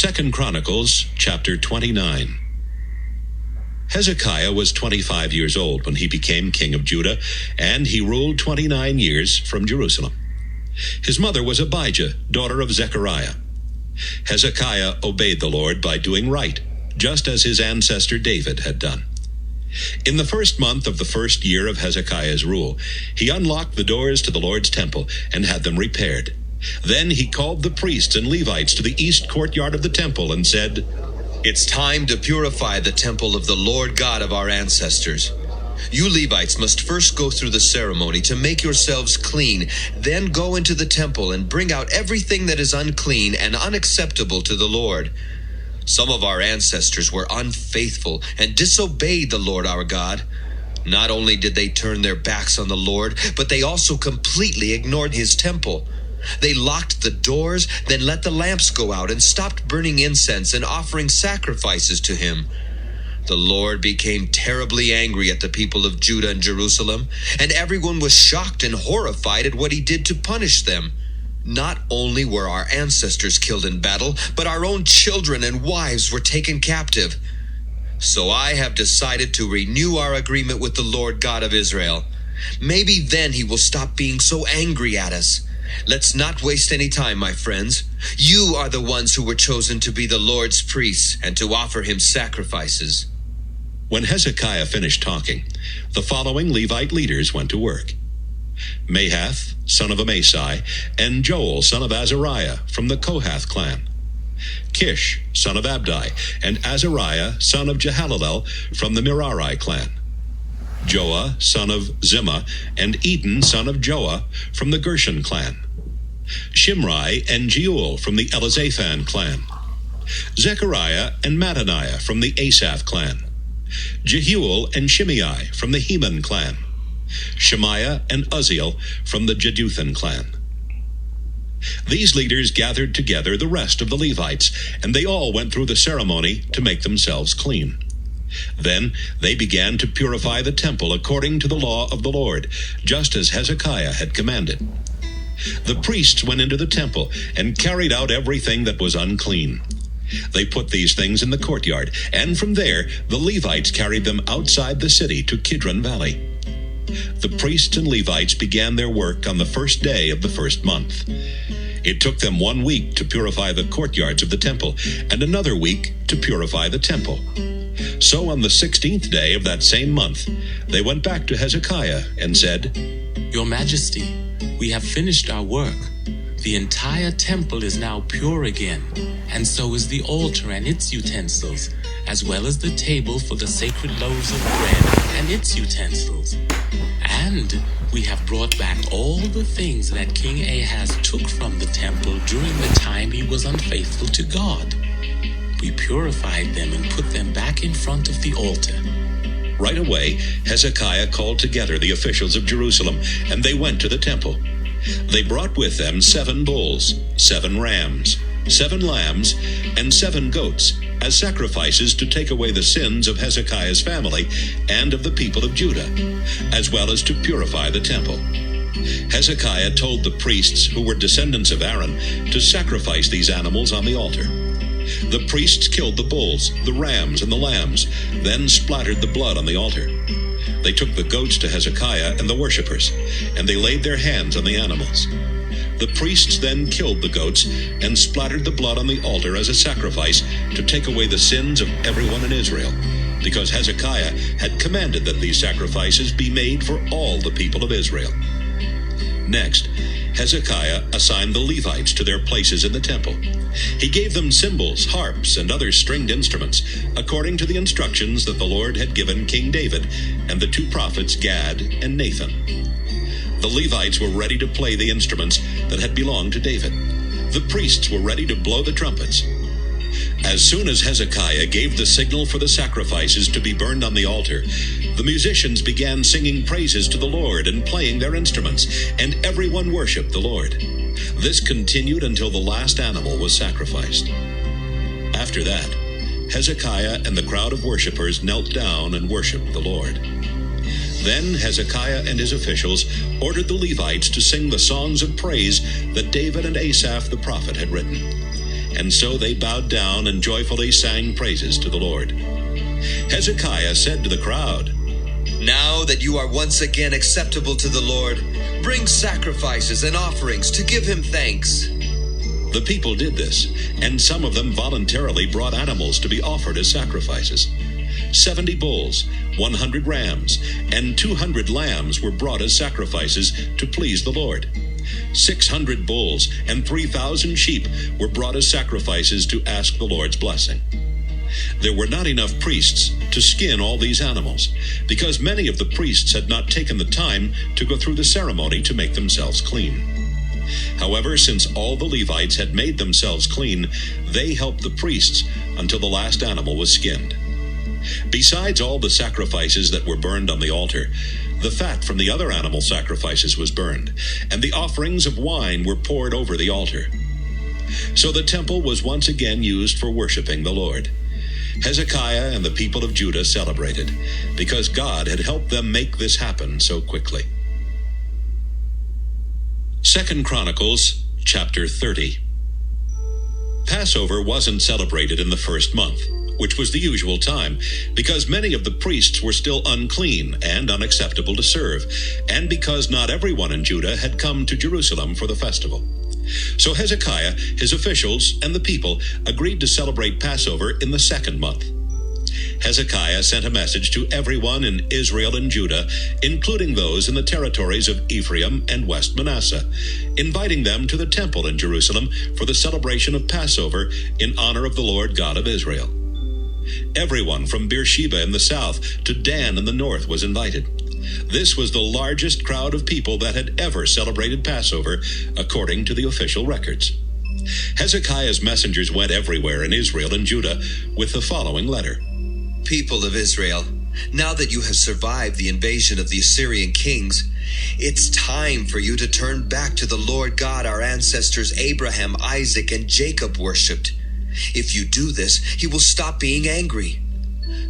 2 Chronicles chapter 29. Hezekiah was 25 years old when he became king of Judah, and he ruled 29 years from Jerusalem. His mother was Abijah, daughter of Zechariah. Hezekiah obeyed the Lord by doing right, just as his ancestor David had done. In the first month of the first year of Hezekiah's rule, he unlocked the doors to the Lord's temple and had them repaired. Then he called the priests and Levites to the east courtyard of the temple and said, "It's time to purify the temple of the Lord God of our ancestors. You Levites must first go through the ceremony to make yourselves clean, then go into the temple and bring out everything that is unclean and unacceptable to the Lord. Some of our ancestors were unfaithful and disobeyed the Lord our God. Not only did they turn their backs on the Lord, but they also completely ignored his temple. They locked the doors, then let the lamps go out and stopped burning incense and offering sacrifices to him. The Lord became terribly angry at the people of Judah and Jerusalem, and everyone was shocked and horrified at what he did to punish them. Not only were our ancestors killed in battle, but our own children and wives were taken captive. So I have decided to renew our agreement with the Lord God of Israel. Maybe then he will stop being so angry at us. Let's not waste any time, my friends. You are the ones who were chosen to be the Lord's priests and to offer him sacrifices." When Hezekiah finished talking, the following Levite leaders went to work: Mahath, son of Amasai, and Joel, son of Azariah, from the Kohath clan; Kish, son of Abdi, and Azariah, son of Jehalelel, from the Merari clan; Joah, son of Zimmah, and Eden, son of Joah, from the Gershon clan; Shimri and Jeuel from the Elizaphan clan; Zechariah and Mattaniah from the Asaph clan; Jehuel and Shimei from the Heman clan; Shemaiah and Uzziel from the Jeduthun clan. These leaders gathered together the rest of the Levites, and they all went through the ceremony to make themselves clean. Then they began to purify the temple according to the law of the Lord, just as Hezekiah had commanded. The priests went into the temple and carried out everything that was unclean. They put these things in the courtyard, and from there the Levites carried them outside the city to Kidron Valley. The priests and Levites began their work on the first day of the first month. It took them 1 week to purify the courtyards of the temple, and another week to purify the temple. So on the 16th day of that same month, they went back to Hezekiah and said, "Your Majesty, we have finished our work. The entire temple is now pure again, and so is the altar and its utensils, as well as the table for the sacred loaves of bread and its utensils. And we have brought back all the things that King Ahaz took from the temple during the time he was unfaithful to God. We purified them and put them back in front of the altar." Right away, Hezekiah called together the officials of Jerusalem, and they went to the temple. They brought with them 7 bulls, 7 rams, 7 lambs, and 7 goats, as sacrifices to take away the sins of Hezekiah's family and of the people of Judah, as well as to purify the temple. Hezekiah told the priests, who were descendants of Aaron, to sacrifice these animals on the altar. The priests killed the bulls, the rams, and the lambs, then splattered the blood on the altar. They took the goats to Hezekiah and the worshippers, and they laid their hands on the animals. The priests then killed the goats and splattered the blood on the altar as a sacrifice to take away the sins of everyone in Israel, because Hezekiah had commanded that these sacrifices be made for all the people of Israel. Next, Hezekiah assigned the Levites to their places in the temple. He gave them cymbals, harps, and other stringed instruments, according to the instructions that the Lord had given King David and the 2 prophets Gad and Nathan. The Levites were ready to play the instruments that had belonged to David. The priests were ready to blow the trumpets. As soon as Hezekiah gave the signal for the sacrifices to be burned on the altar, the musicians began singing praises to the Lord and playing their instruments, and everyone worshipped the Lord. This continued until the last animal was sacrificed. After that, Hezekiah and the crowd of worshippers knelt down and worshipped the Lord. Then Hezekiah and his officials ordered the Levites to sing the songs of praise that David and Asaph the prophet had written. and so they bowed down and joyfully sang praises to the Lord. Hezekiah said to the crowd, "Now that you are once again acceptable to the Lord, bring sacrifices and offerings to give him thanks." The people did this, and some of them voluntarily brought animals to be offered as sacrifices. 70 bulls, 100 rams, and 200 lambs were brought as sacrifices to please the Lord. 600 bulls and 3,000 sheep were brought as sacrifices to ask the Lord's blessing. There were not enough priests to skin all these animals, because many of the priests had not taken the time to go through the ceremony to make themselves clean. However, since all the Levites had made themselves clean, they helped the priests until the last animal was skinned. Besides all the sacrifices that were burned on the altar, the fat from the other animal sacrifices was burned, and the offerings of wine were poured over the altar. So the temple was once again used for worshiping the Lord. Hezekiah and the people of Judah celebrated, because God had helped them make this happen so quickly. 2 Chronicles chapter 30. Passover wasn't celebrated in the first month, which was the usual time, because many of the priests were still unclean and unacceptable to serve, and because not everyone in Judah had come to Jerusalem for the festival. So Hezekiah, his officials, and the people agreed to celebrate Passover in the second month. Hezekiah sent a message to everyone in Israel and Judah, including those in the territories of Ephraim and West Manasseh, inviting them to the temple in Jerusalem for the celebration of Passover in honor of the Lord God of Israel. Everyone from Beersheba in the south to Dan in the north was invited. This was the largest crowd of people that had ever celebrated Passover, according to the official records. Hezekiah's messengers went everywhere in Israel and Judah with the following letter. People of Israel, now that you have survived the invasion of the Assyrian kings, it's time for you to turn back to the Lord God our ancestors Abraham, Isaac, and Jacob worshipped. If you do this, he will stop being angry.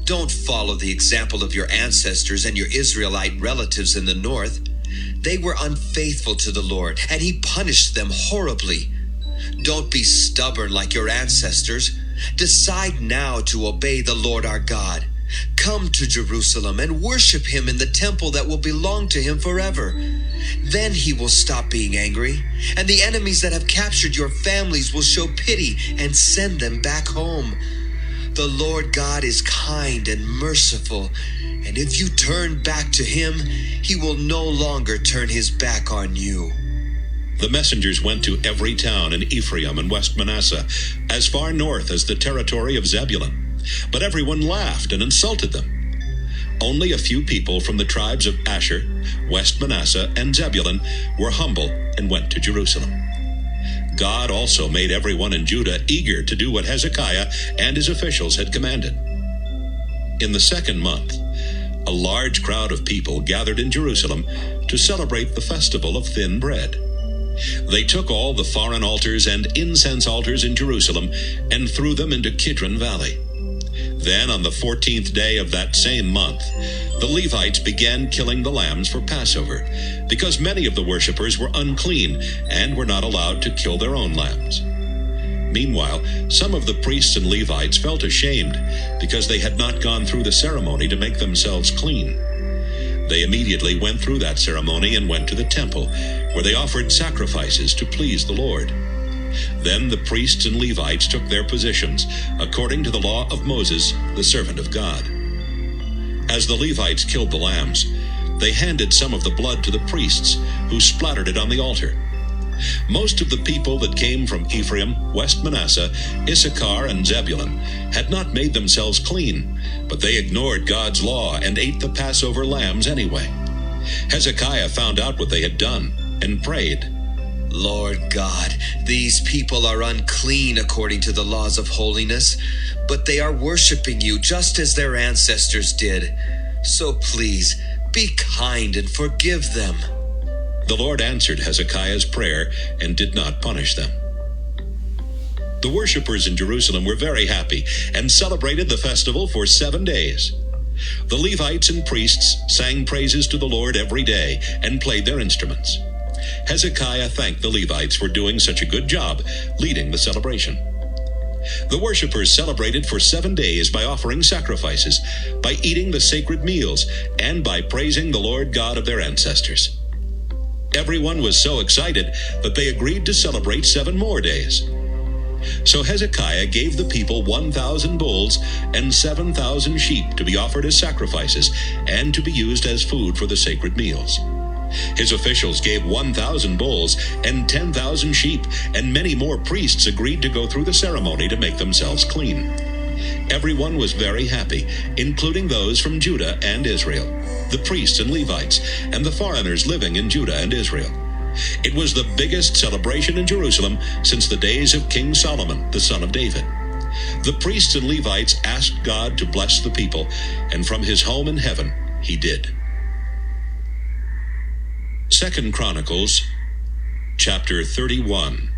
Don't follow the example of your ancestors and your Israelite relatives in the north. They were unfaithful to the Lord, and he punished them horribly. Don't be stubborn like your ancestors. Decide now to obey the Lord our God. Come to Jerusalem and worship him in the temple that will belong to him forever. Then he will stop being angry, and the enemies that have captured your families will show pity and send them back home. The Lord God is kind and merciful, and if you turn back to him, he will no longer turn his back on you. The messengers went to every town in Ephraim and West Manasseh, as far north as the territory of Zebulun. But everyone laughed and insulted them. Only a few people from the tribes of Asher, West Manasseh, and Zebulun were humble and went to Jerusalem. God also made everyone in Judah eager to do what Hezekiah and his officials had commanded. In the second month, a large crowd of people gathered in Jerusalem to celebrate the festival of thin bread. They took all the foreign altars and incense altars in Jerusalem and threw them into Kidron Valley. Then on the 14th day of that same month, the Levites began killing the lambs for Passover, because many of the worshippers were unclean and were not allowed to kill their own lambs. Meanwhile, some of the priests and Levites felt ashamed because they had not gone through the ceremony to make themselves clean. They immediately went through that ceremony and went to the temple, where they offered sacrifices to please the Lord. Then the priests and Levites took their positions, according to the law of Moses, the servant of God. As the Levites killed the lambs, they handed some of the blood to the priests, who splattered it on the altar. Most of the people that came from Ephraim, West Manasseh, Issachar, and Zebulun had not made themselves clean, but they ignored God's law and ate the Passover lambs anyway. Hezekiah found out what they had done and prayed, Lord God, these people are unclean according to the laws of holiness, but they are worshiping you just as their ancestors did. So please, be kind and forgive them. The Lord answered Hezekiah's prayer and did not punish them. The worshippers in Jerusalem were very happy and celebrated the festival for 7 days. The Levites and priests sang praises to the Lord every day and played their instruments. Hezekiah thanked the Levites for doing such a good job leading the celebration. The worshippers celebrated for 7 days by offering sacrifices, by eating the sacred meals, and by praising the Lord God of their ancestors. Everyone was so excited that they agreed to celebrate 7 more days. So Hezekiah gave the people 1,000 bulls and 7,000 sheep to be offered as sacrifices and to be used as food for the sacred meals. His officials gave 1,000 bulls and 10,000 sheep, and many more priests agreed to go through the ceremony to make themselves clean. Everyone was very happy, including those from Judah and Israel, the priests and Levites, and the foreigners living in Judah and Israel. It was the biggest celebration in Jerusalem since the days of King Solomon, the son of David. The priests and Levites asked God to bless the people, and from his home in heaven, he did. 2 Chronicles, chapter 31.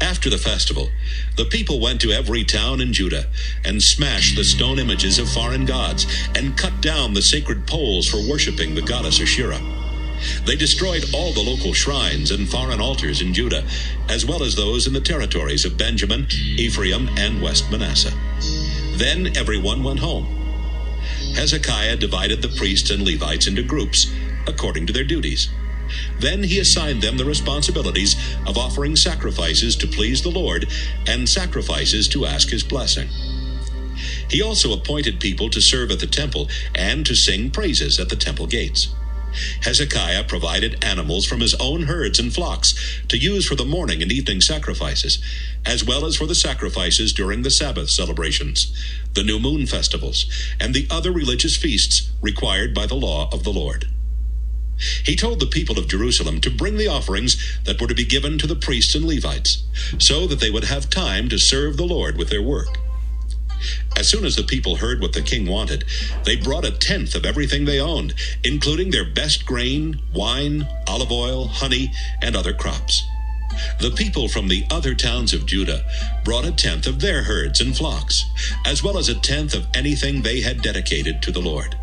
After the festival, the people went to every town in Judah and smashed the stone images of foreign gods and cut down the sacred poles for worshiping the goddess Asherah. They destroyed all the local shrines and foreign altars in Judah, as well as those in the territories of Benjamin, Ephraim, and West Manasseh. Then everyone went home. Hezekiah divided the priests and Levites into groups according to their duties. Then he assigned them the responsibilities of offering sacrifices to please the Lord and sacrifices to ask his blessing. He also appointed people to serve at the temple and to sing praises at the temple gates. Hezekiah provided animals from his own herds and flocks to use for the morning and evening sacrifices, as well as for the sacrifices during the Sabbath celebrations, the new moon festivals, and the other religious feasts required by the law of the Lord. He told the people of Jerusalem to bring the offerings that were to be given to the priests and Levites, so that they would have time to serve the Lord with their work. As soon as the people heard what the king wanted, they brought 1/10 of everything they owned, including their best grain, wine, olive oil, honey, and other crops. The people from the other towns of Judah brought 1/10 of their herds and flocks, as well as 1/10 of anything they had dedicated to the Lord.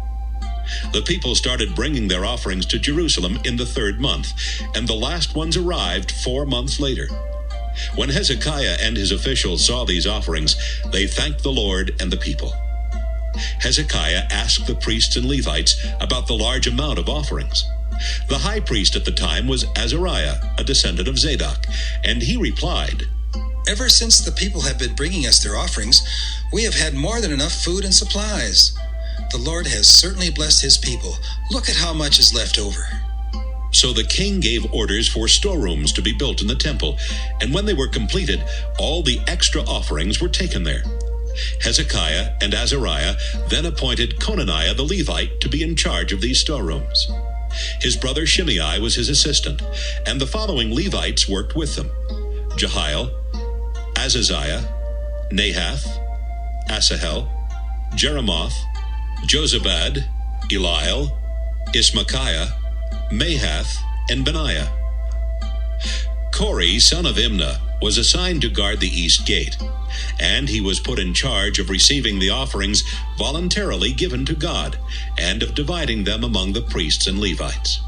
The people started bringing their offerings to Jerusalem in the 3rd month, and the last ones arrived 4 months later. When Hezekiah and his officials saw these offerings, they thanked the Lord and the people. Hezekiah asked the priests and Levites about the large amount of offerings. The high priest at the time was Azariah, a descendant of Zadok, and he replied, "Ever since the people have been bringing us their offerings, we have had more than enough food and supplies. The Lord has certainly blessed his people. Look at how much is left over." So the king gave orders for storerooms to be built in the temple, and when they were completed, all the extra offerings were taken there. Hezekiah and Azariah then appointed Conaniah the Levite to be in charge of these storerooms. His brother Shimei was his assistant, and the following Levites worked with them: Jehiel, Azaziah, Nahath, Asahel, Jeremoth, Jozabad, Eliel, Ismachiah, Mahath, and Benaiah. Kori, son of Imnah, was assigned to guard the east gate, and he was put in charge of receiving the offerings voluntarily given to God and of dividing them among the priests and Levites.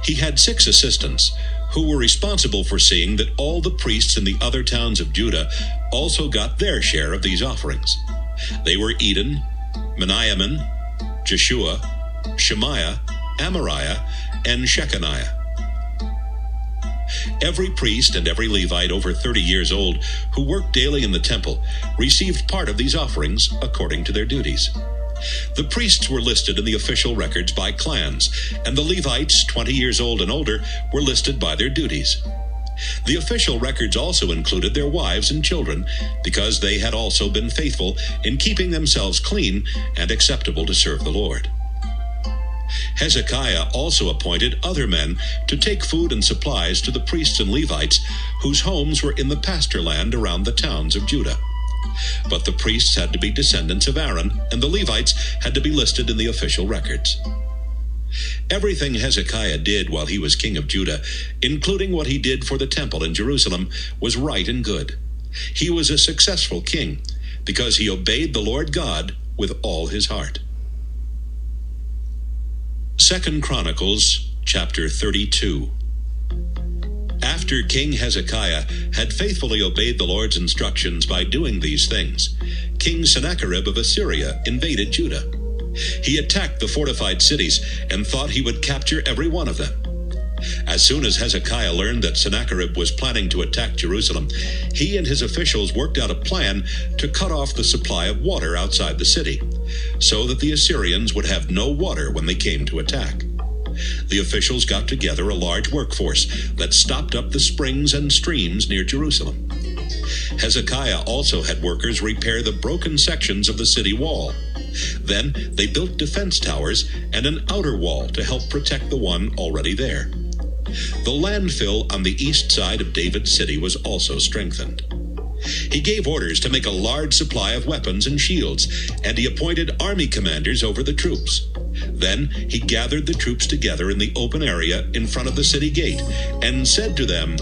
He had 6 assistants who were responsible for seeing that all the priests in the other towns of Judah also got their share of these offerings. They were Eden, Meniamin, Jeshua, Shemaiah, Amariah, and Shechaniah. Every priest and every Levite over 30 years old who worked daily in the temple received part of these offerings according to their duties. The priests were listed in the official records by clans, and the Levites, 20 years old and older, were listed by their duties. The official records also included their wives and children, because they had also been faithful in keeping themselves clean and acceptable to serve the Lord. Hezekiah also appointed other men to take food and supplies to the priests and Levites whose homes were in the pasture land around the towns of Judah. But the priests had to be descendants of Aaron, and the Levites had to be listed in the official records. Everything Hezekiah did while he was king of Judah, including what he did for the temple in Jerusalem, was right and good. He was a successful king because he obeyed the Lord God with all his heart. 2 Chronicles chapter 32. After After King Hezekiah had faithfully obeyed the Lord's instructions by doing these things, King Sennacherib of Assyria invaded Judah. He attacked the fortified cities and thought he would capture every one of them. As soon as Hezekiah learned that Sennacherib was planning to attack Jerusalem, he and his officials worked out a plan to cut off the supply of water outside the city, so that the Assyrians would have no water when they came to attack. The officials got together a large workforce that stopped up the springs and streams near Jerusalem. Hezekiah also had workers repair the broken sections of the city wall. Then they built defense towers and an outer wall to help protect the one already there. The landfill on the east side of David's city was also strengthened. He gave orders to make a large supply of weapons and shields, and he appointed army commanders over the troops. Then he gathered the troops together in the open area in front of the city gate and said to them,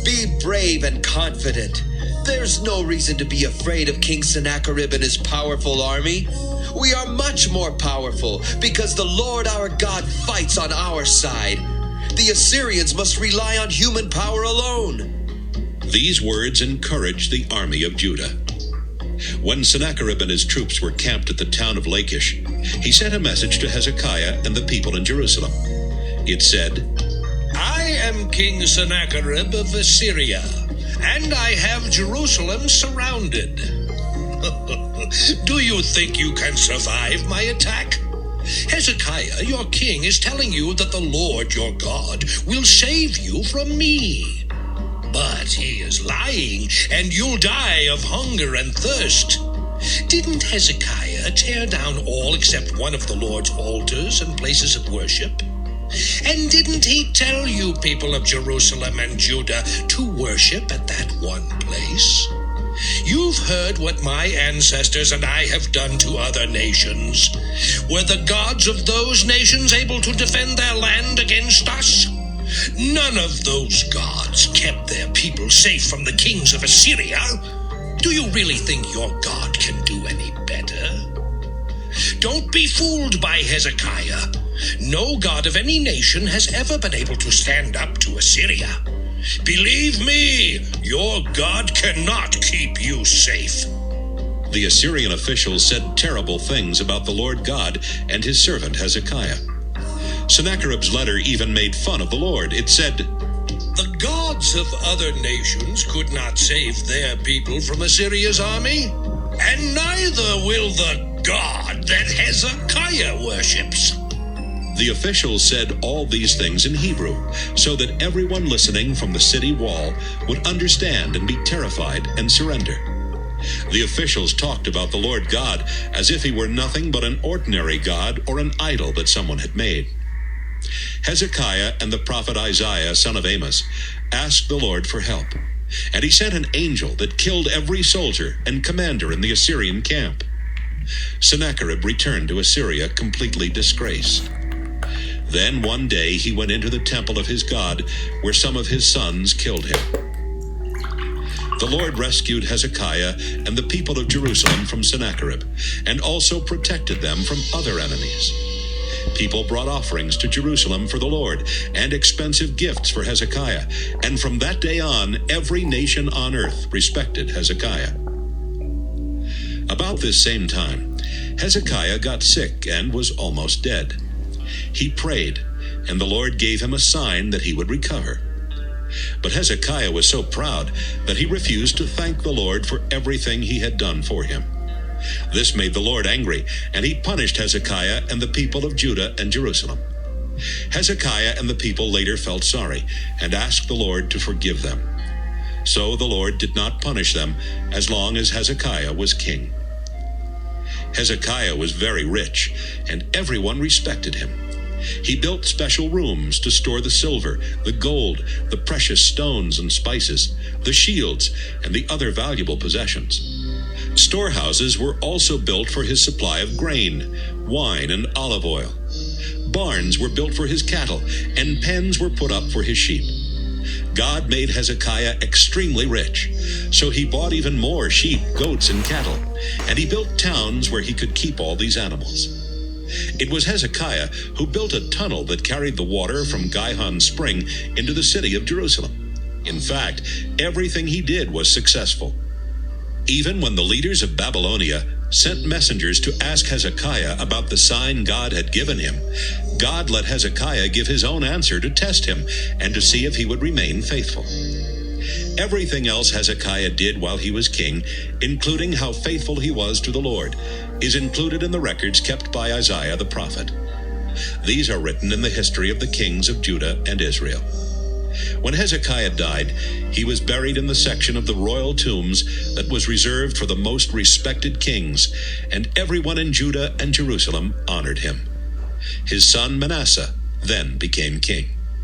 Be brave and confident. There's no reason to be afraid of King Sennacherib and his powerful army. We are much more powerful because the Lord our God fights on our side. The Assyrians must rely on human power alone. These words encouraged the army of Judah. When Sennacherib and his troops were camped at the town of Lachish, he sent a message to Hezekiah and the people in Jerusalem. It said, I am King Sennacherib of Assyria, and I have Jerusalem surrounded. Do you think you can survive my attack? Hezekiah, your king, is telling you that the Lord your God will save you from me. But he is lying, and you'll die of hunger and thirst. Didn't Hezekiah tear down all except one of the Lord's altars and places of worship? And didn't he tell you, people of Jerusalem and Judah, to worship at that one place? You've heard what my ancestors and I have done to other nations. Were the gods of those nations able to defend their land against us? None of those gods kept their people safe from the kings of Assyria. Do you really think your God can do any better? Don't be fooled by Hezekiah. No god of any nation has ever been able to stand up to Assyria. Believe me, your God cannot keep you safe. The Assyrian officials said terrible things about the Lord God and his servant Hezekiah. Sennacherib's letter even made fun of the Lord. It said, The gods of other nations could not save their people from Assyria's army, and neither will the God that Hezekiah worships. The officials said all these things in Hebrew, so that everyone listening from the city wall would understand and be terrified and surrender. The officials talked about the Lord God as if he were nothing but an ordinary god or an idol that someone had made. Hezekiah and the prophet Isaiah, son of Amos, asked the Lord for help, and he sent an angel that killed every soldier and commander in the Assyrian camp. Sennacherib returned to Assyria completely disgraced. Then one day he went into the temple of his God, where some of his sons killed him. The Lord rescued Hezekiah and the people of Jerusalem from Sennacherib, and also protected them from other enemies. People brought offerings to Jerusalem for the Lord, and expensive gifts for Hezekiah, and from that day on, every nation on earth respected Hezekiah. About this same time, Hezekiah got sick and was almost dead. He prayed, and the Lord gave him a sign that he would recover. But Hezekiah was so proud that he refused to thank the Lord for everything he had done for him. This made the Lord angry, and he punished Hezekiah and the people of Judah and Jerusalem. Hezekiah and the people later felt sorry and asked the Lord to forgive them. So the Lord did not punish them as long as Hezekiah was king. Hezekiah was very rich, and everyone respected him. He built special rooms to store the silver, the gold, the precious stones and spices, the shields, and the other valuable possessions. Storehouses were also built for his supply of grain, wine, and olive oil. Barns were built for his cattle, and pens were put up for his sheep. God made Hezekiah extremely rich, so he bought even more sheep, goats, and cattle, and he built towns where he could keep all these animals. It was Hezekiah who built a tunnel that carried the water from Gihon Spring into the city of Jerusalem. In fact, everything he did was successful. Even when the leaders of Babylonia sent messengers to ask Hezekiah about the sign God had given him, God let Hezekiah give his own answer to test him and to see if he would remain faithful. Everything else Hezekiah did while he was king, including how faithful he was to the Lord, is included in the records kept by Isaiah the prophet. These are written in the history of the kings of Judah and Israel. When Hezekiah died, he was buried in the section of the royal tombs that was reserved for the most respected kings, and everyone in Judah and Jerusalem honored him. His son Manasseh then became king.